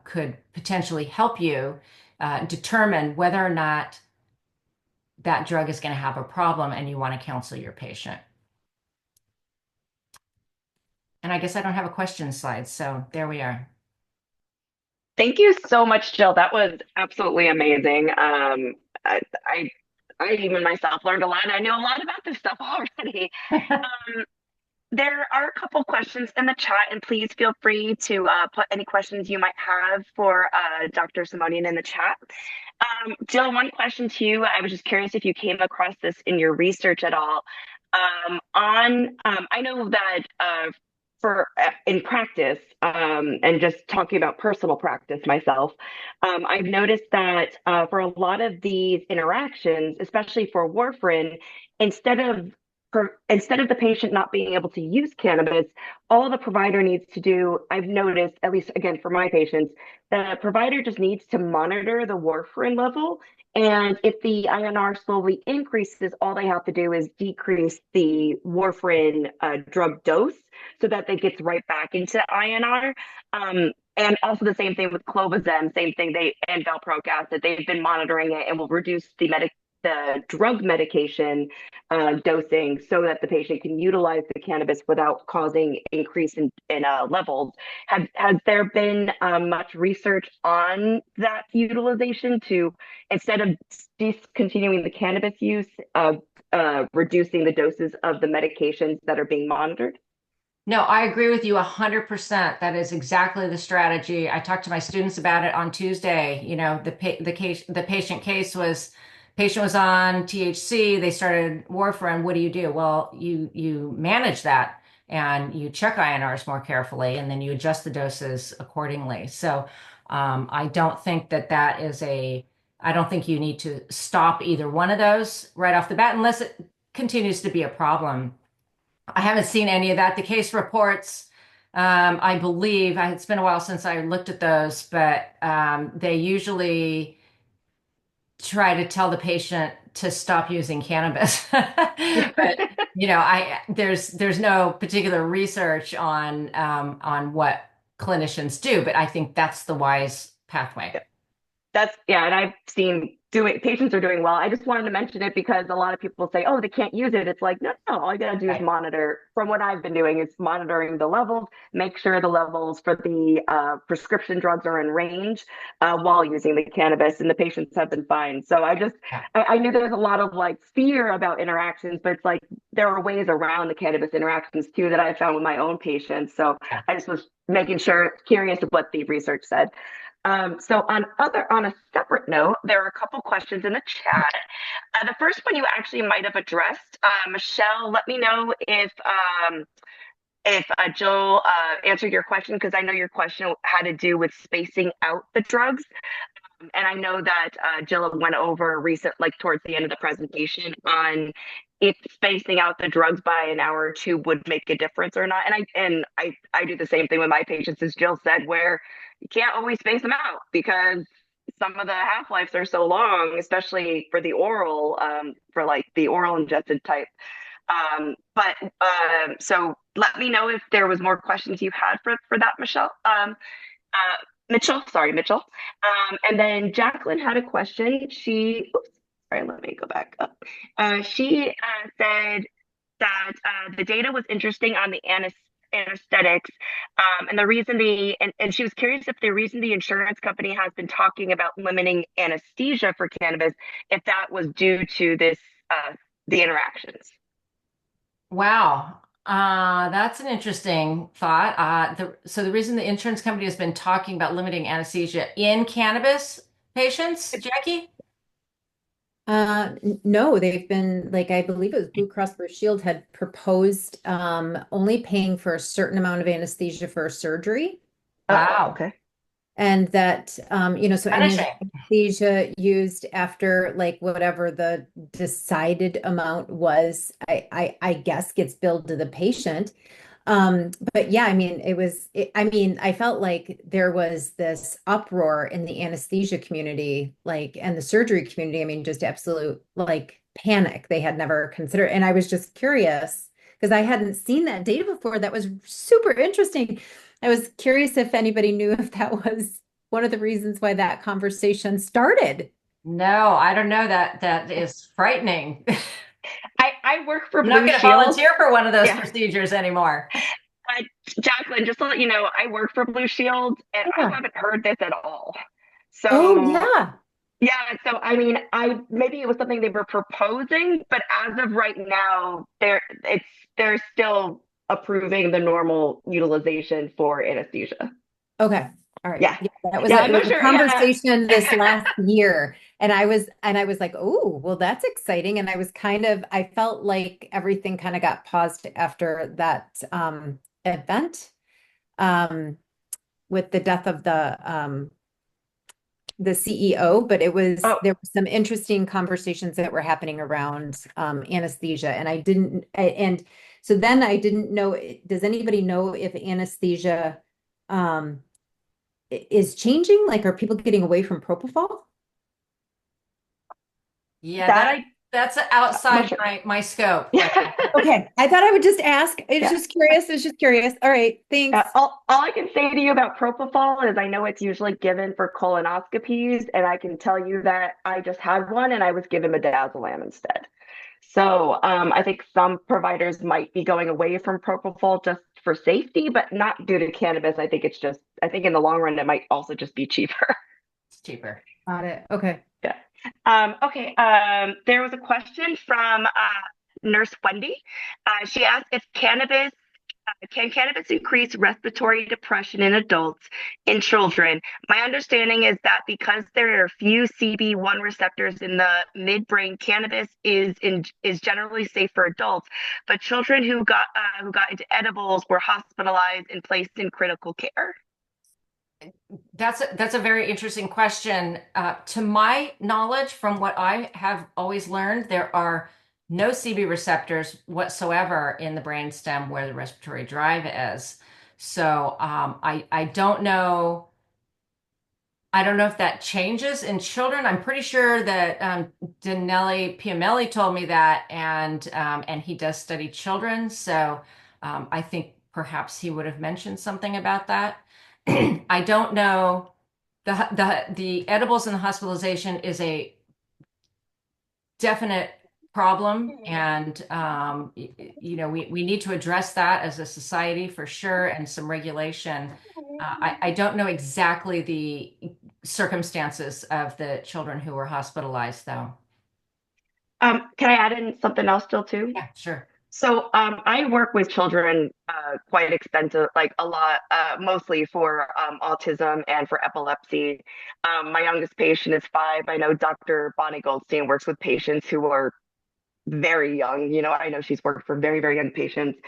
could potentially help you determine whether or not that drug is going to have a problem and you want to counsel your patient. And I guess I don't have a question slide, so there we are. Thank you so much, Jill. That was absolutely amazing. I even myself learned a lot. I know a lot about this stuff already. There are a couple questions in the chat, and please feel free to put any questions you might have for Dr. Simonian in the chat. Jill, one question to you. I was just curious if you came across this in your research at all. I know that for in practice, and just talking about personal practice myself, I've noticed that for a lot of these interactions, especially for warfarin, instead of instead of the patient not being able to use cannabis, all the provider needs to do, I've noticed, at least again for my patients, the provider just needs to monitor the warfarin level. And if the INR slowly increases, all they have to do is decrease the warfarin drug dose so that it gets right back into INR. And also the same thing with clobazam, same thing, they and valproic acid, they've been monitoring it and will reduce the drug medication dosing so that the patient can utilize the cannabis without causing increase in levels. Has there been much research on that utilization to, instead of discontinuing the cannabis use, reducing the doses of the medications that are being monitored? No, I agree with you 100%. That is exactly the strategy. I talked to my students about it on Tuesday. You know, the patient was on THC. They started warfarin. What do? Well, you manage that and you check INRs more carefully, and then you adjust the doses accordingly. So, I don't think that is a. I don't think you need to stop either one of those right off the bat unless it continues to be a problem. I haven't seen any of that. The case reports, I believe, it's been a while since I looked at those, but they usually try to tell the patient to stop using cannabis. But there's no particular research on what clinicians do, but I think that's the wise pathway. That's yeah, and I've seen doing patients are doing well. I just wanted to mention it because a lot of people say, "Oh, they can't use it." It's like, no, no, all you gotta do is Right. monitor. From what I've been doing, is monitoring the levels, make sure the levels for the prescription drugs are in range while using the cannabis, and the patients have been fine. So Yeah. I knew there's a lot of like fear about interactions, but it's like there are ways around the cannabis interactions too that I found with my own patients. So Yeah. I just was making sure, curious of what the research said. So on a separate note, there are a couple questions in the chat. The first one you actually might have addressed. Michelle, let me know if Jill answered your question, because I know your question had to do with spacing out the drugs. And I know that Jill went over recent, like towards the end of the presentation, on if spacing out the drugs by an hour or two would make a difference or not. And I do the same thing with my patients, as Jill said, where you can't always space them out because some of the half lives are so long, especially for the oral, for like the oral ingested type. But so let me know if there was more questions you had for that, Michelle. Mitchell, sorry, Mitchell. And then Jacqueline had a question. Oops, sorry, let me go back up. She said that the data was interesting on the anesthetics, and the reason and she was curious if the reason the insurance company has been talking about limiting anesthesia for cannabis, if that was due to this, the interactions. Wow. That's an interesting thought. So the reason the insurance company has been talking about limiting anesthesia in cannabis patients, Jackie? No, they've been like, I believe it was Blue Cross Blue Shield had proposed only paying for a certain amount of anesthesia for surgery. Oh, Wow. okay. And that, so any of the Punishing. anesthesia used after like whatever the decided amount was, I guess gets billed to the patient. But yeah, I mean, I felt like there was this uproar in the anesthesia community, like, and the surgery community. I mean, just absolute like panic. They had never considered. And I was just curious because I hadn't seen that data before. That was super interesting. I was curious if anybody knew if that was one of the reasons why that conversation started. No, I don't know. That is frightening. I work for I'm not Blue going to Shield. volunteer for one of those Yeah. procedures anymore. Uh, Jacqueline, just to let you know, I work for Blue Shield and I Yeah. haven't heard this at all. Oh, So, yeah. yeah, so I mean, I maybe it was something they were proposing, but as of right now, they're still approving the normal utilization for anesthesia. Okay. All right. Yeah. Yeah, that was Yeah, it I'm was not a sure. Yeah. conversation this last year. And I was like, oh, well, that's exciting. And I felt like everything kind of got paused after that event um, with the death of the CEO, but Oh, there were some interesting conversations that were happening around anesthesia, and and so then I didn't know. Does anybody know if anesthesia um, is changing? Like, are people getting away from propofol? Yeah, that I that's I'm not outside sure. my scope. Yeah. Okay, I thought I would just ask. It's Yeah. just curious. It's just curious. All right, thanks. All I can say to you about propofol is I know it's usually given for colonoscopies, and I can tell you that I just had one and I was given midazolam instead. So I think some providers might be going away from propofol just for safety, but not due to cannabis. I think in the long run, it might also just be cheaper. It's cheaper. Got it. Okay. Yeah. Okay. There was a question from Nurse Wendy. She asked if cannabis can cannabis increase respiratory depression in adults, in children? My understanding is that because there are few CB1 receptors in the midbrain, cannabis is generally safe for adults, but children who got into edibles were hospitalized and placed in critical care. That's a very interesting question. To my knowledge, from what I have always learned, there are no CB receptors whatsoever in the brainstem where the respiratory drive is. So I don't know. I don't know if that changes in children. I'm pretty sure that Danelli Piamelli told me that, and he does study children. So I think perhaps he would have mentioned something about that. I don't know. The edibles and the hospitalization is a definite problem, and we need to address that as a society for sure, and some regulation. I don't know exactly the circumstances of the children who were hospitalized, though. Can I add in something else still too? Yeah, sure. So I work with children quite extensive, like a lot, mostly for autism and for epilepsy. My youngest patient is 5. I know Dr. Bonnie Goldstein works with patients who are very young. You know, I know she's worked for very, very young patients.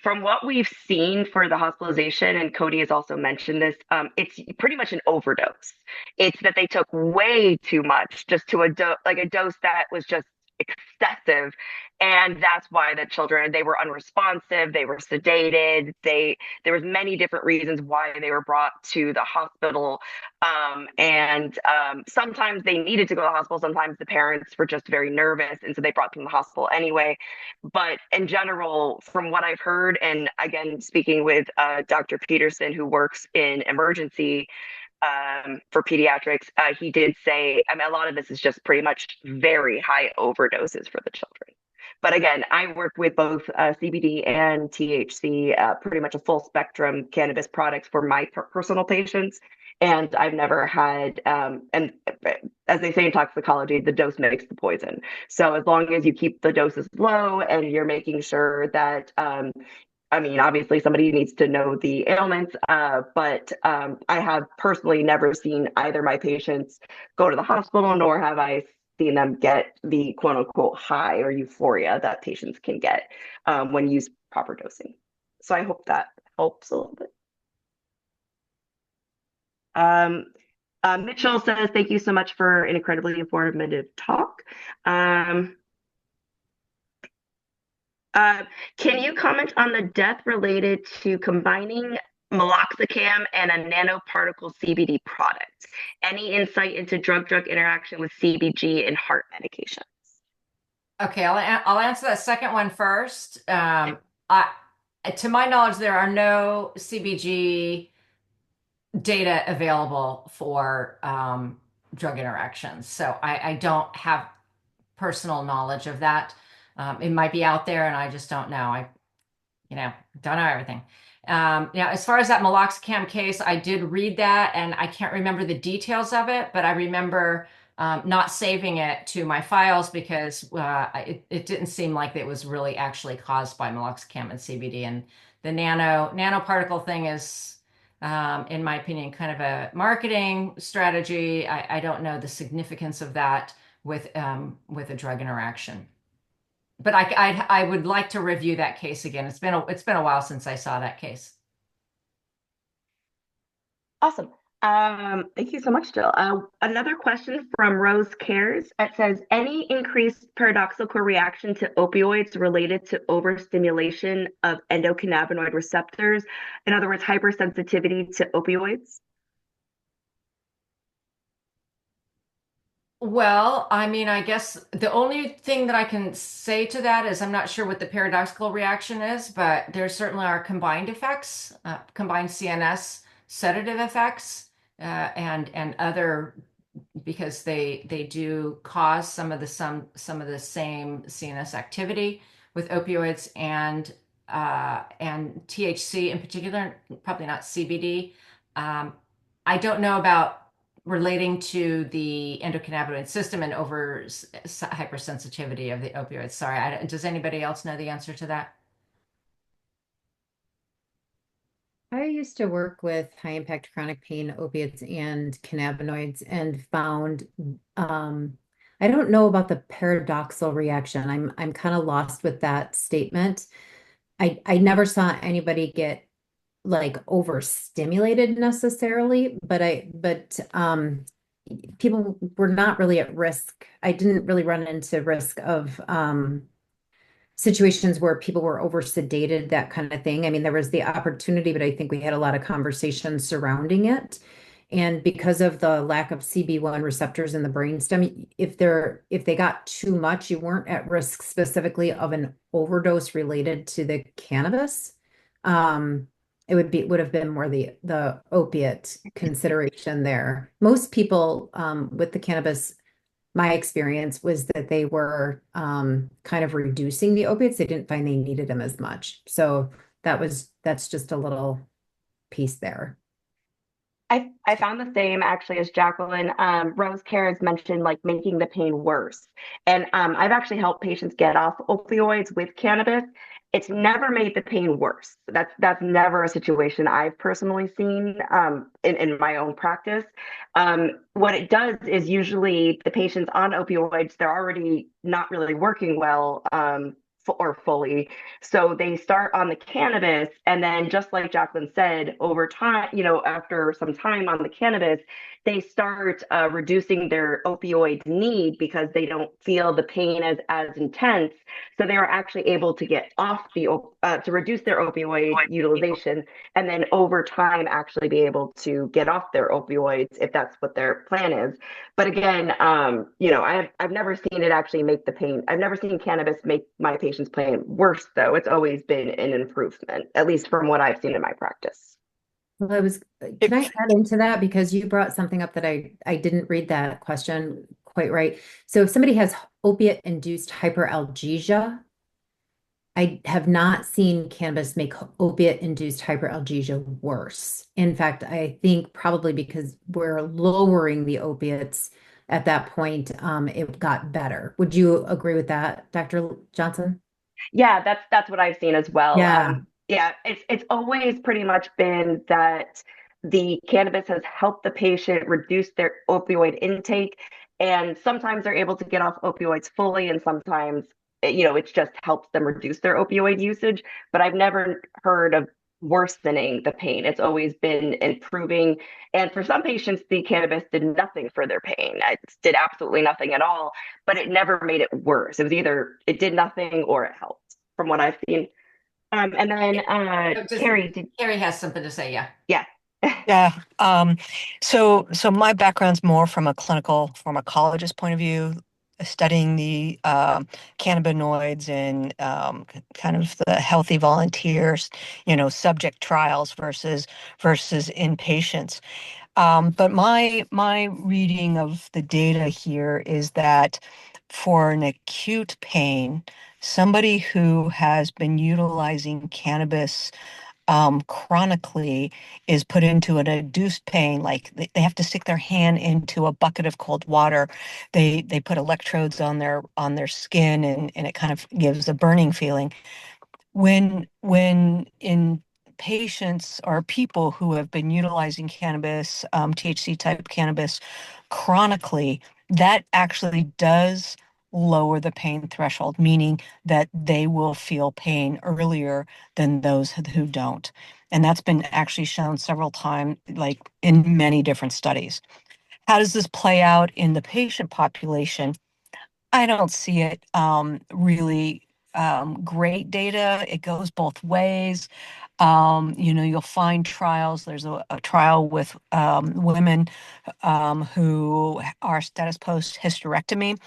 From what we've seen for the hospitalization, and Cody has also mentioned this, it's pretty much an overdose. It's that they took way too much, just to like a dose that was just excessive, and that's why the children, they were unresponsive, they were sedated, there was many different reasons why they were brought to the hospital. And sometimes they needed to go to the hospital, sometimes the parents were just very nervous, and so they brought them to the hospital anyway. But in general, from what I've heard, and again, speaking with Dr. Peterson, who works in emergency for pediatrics, he did say, I mean, a lot of this is just pretty much very high overdoses for the children. But again, I work with both CBD and THC, pretty much a full spectrum cannabis products for my personal patients. And I've never had, and as they say in toxicology, the dose makes the poison. So as long as you keep the doses low and you're making sure that I mean, obviously somebody needs to know the ailments, but I have personally never seen either my patients go to the hospital, nor have I seen them get the quote unquote high or euphoria that patients can get when used proper dosing. So I hope that helps a little bit. Um, Mitchell says, thank you so much for an incredibly informative talk. Um, Uh, can you comment on the death related to combining meloxicam and a nanoparticle CBD product? Any insight into drug-drug interaction with CBG and heart medication? Okay, I'll answer that second one first. I, to my knowledge, there are no CBG data available for drug interactions, so I don't have personal knowledge of that. It might be out there, and I just don't know. Don't know everything. Now, as far as that meloxicam case, I did read that, and I can't remember the details of it, but I remember not saving it to my files because it didn't seem like it was really actually caused by meloxicam and CBD. And the nanoparticle thing is, in my opinion, kind of a marketing strategy. I don't know the significance of that with a drug interaction. I would like to review that case again. It's been a while since I saw that case. Awesome. Thank you so much, Jill. Another question from Rose Cares. It says, any increased paradoxical reaction to opioids related to overstimulation of endocannabinoid receptors? In other words, hypersensitivity to opioids? Well, I mean, I guess the only thing that I can say to that is I'm not sure what the paradoxical reaction is, but there certainly are combined effects, combined CNS sedative effects, and other because they do cause some of the same CNS activity with opioids and THC in particular, probably not CBD. I don't know about relating to the endocannabinoid system and hypersensitivity of the opioids. Sorry, does anybody else know the answer to that? I used to work with high impact chronic pain, opiates, and cannabinoids and found I don't know about the paradoxical reaction. I'm kind of lost with that statement. I never saw anybody get like overstimulated necessarily, but people were not really at risk. I didn't really run into risk of situations where people were over sedated, that kind of thing. I mean, there was the opportunity, but I think we had a lot of conversations surrounding it. And because of the lack of CB1 receptors in the brainstem, if they got too much, you weren't at risk specifically of an overdose related to the cannabis. It would have been more the opiate consideration there. Most people with the cannabis, my experience was that they were kind of reducing the opiates. They didn't find they needed them as much. So that's just a little piece there. I found the same actually as Jacqueline. Rose Cares mentioned like making the pain worse. And I've actually helped patients get off opioids with cannabis. It's never made the pain worse. That's never a situation I've personally seen in my own practice. What it does is usually the patients on opioids, they're already not really working well or fully. So they start on the cannabis, and then just like Jacqueline said, over time, after some time on the cannabis, they start reducing their opioid need because they don't feel the pain as intense. So they are actually able to get off to reduce their opioid utilization, and then over time actually be able to get off their opioids if that's what their plan is. But again, I've never seen it actually make the pain. I've never seen cannabis make my patient's pain worse, though. It's always been an improvement, at least from what I've seen in my practice. Well, can I If add into that? Because you brought something up that I didn't read that question quite right. So if somebody has opiate-induced hyperalgesia, I have not seen cannabis make opiate-induced hyperalgesia worse. In fact, I think probably because we're lowering the opiates at that point, it got better. Would you agree with that, Dr. Johnson? Yeah, that's what I've seen as well. Yeah. Yeah, it's always pretty much been that the cannabis has helped the patient reduce their opioid intake, and sometimes they're able to get off opioids fully, and sometimes it just helps them reduce their opioid usage. But I've never heard of worsening the pain. It's always been improving. And for some patients, the cannabis did nothing for their pain. It did absolutely nothing at all, but it never made it worse. It was either it did nothing or it helped from what I've seen. And then Carrie, Carrie has something to say, yeah. yeah. Yeah. So my background's more from a clinical pharmacologist point of view, studying the cannabinoids and kind of the healthy volunteers, subject trials versus in patients. But my reading of the data here is that for an acute pain, somebody who has been utilizing cannabis chronically is put into an induced pain, like they have to stick their hand into a bucket of cold water. They put electrodes on their skin, and it kind of gives a burning feeling. When in patients or people who have been utilizing cannabis, THC type cannabis chronically, that actually does lower the pain threshold, meaning that they will feel pain earlier than those who don't. And that's been actually shown several times, like in many different studies. How does this play out in the patient population? I don't see it really great data. It goes both ways. You'll find trials. There's a trial with women who are status post hysterectomy,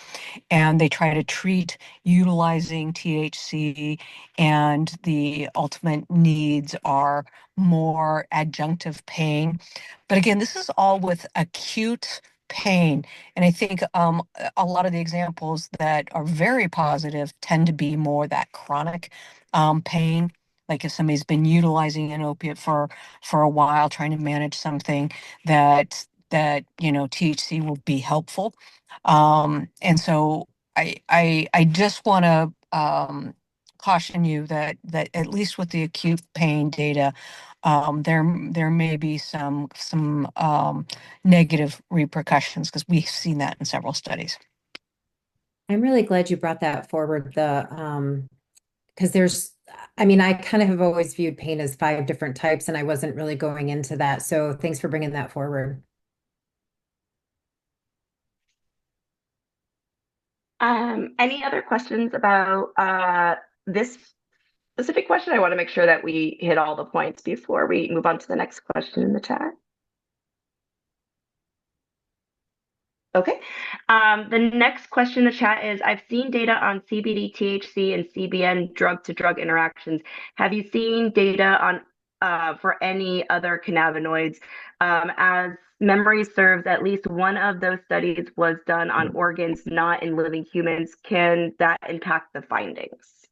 and they try to treat utilizing THC, and the ultimate needs are more adjunctive pain. But again, this is all with acute pain. And I think a lot of the examples that are very positive tend to be more that chronic pain. Like if somebody's been utilizing an opiate for a while, trying to manage something that THC will be helpful. And so I just want to caution you that at least with the acute pain data, there may be some negative repercussions, because we've seen that in several studies. I'm really glad you brought that forward. Because I mean, I kind of have always viewed pain as 5 different types, and I wasn't really going into that. So thanks for bringing that forward. Any other questions about this specific question? I want to make sure that we hit all the points before we move on to the next question in the chat. Okay. The next question in the chat is, I've seen data on CBD, THC, and CBN drug-to-drug interactions. Have you seen data on for any other cannabinoids? As memory serves, at least one of those studies was done on organs, not in living humans. Can that impact the findings?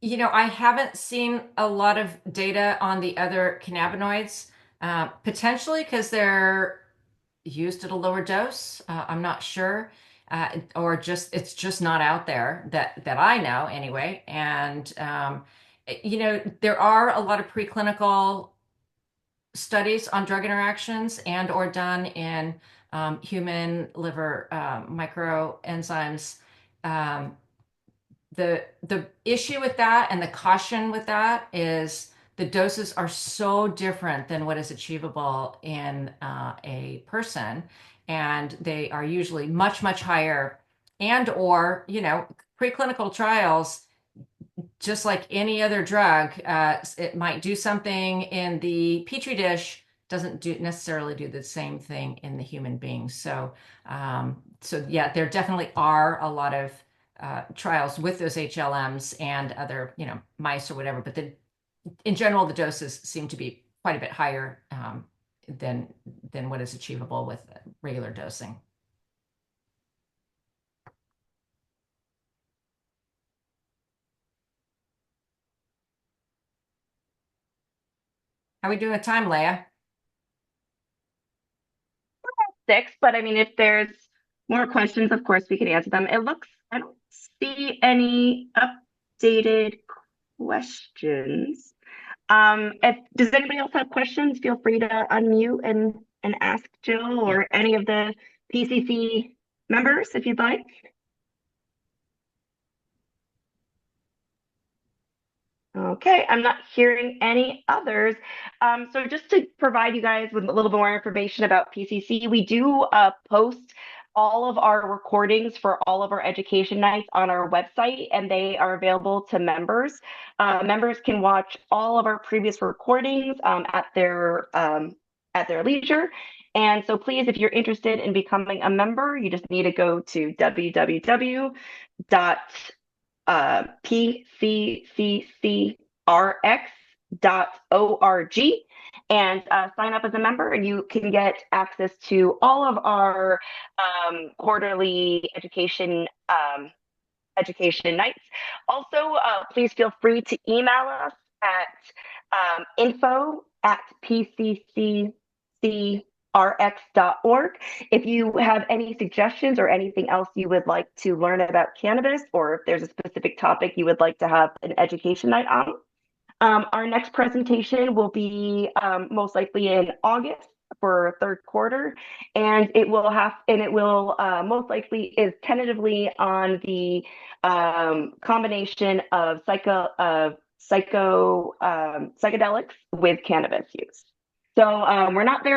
I haven't seen a lot of data on the other cannabinoids, potentially because they're used at a lower dose. I'm not sure, or it's just not out there that I know anyway. And there are a lot of preclinical studies on drug interactions and or done in human liver microenzymes. The issue with that and the caution with that is the doses are so different than what is achievable in a person, and they are usually much, much higher. And or, preclinical trials, just like any other drug, it might do something in the petri dish, doesn't necessarily do the same thing in the human being. So yeah, there definitely are a lot of trials with those HLMs and other, mice or whatever. But in general, the doses seem to be quite a bit higher than what is achievable with regular dosing. How are we doing with time, Leah? 6, but I mean, if there's more questions, of course, we can answer them. I don't see any updated questions. Does anybody else have questions? Feel free to unmute and ask Jill or any of the PCC members if you'd like. Okay, I'm not hearing any others. So just to provide you guys with a little more information about PCC, we do post all of our recordings for all of our education nights on our website, and they are available to members. Members can watch all of our previous recordings at their leisure. And so please, if you're interested in becoming a member, you just need to go to www.pcccrx.org, and sign up as a member, and you can get access to all of our quarterly education nights. Also, please feel free to email us at info@pcccrx.org if you have any suggestions or anything else you would like to learn about cannabis, or if there's a specific topic you would like to have an education night on. Our next presentation will be most likely in August, for third quarter, and it will most likely is tentatively on the combination of psychedelics with cannabis use. So we're not there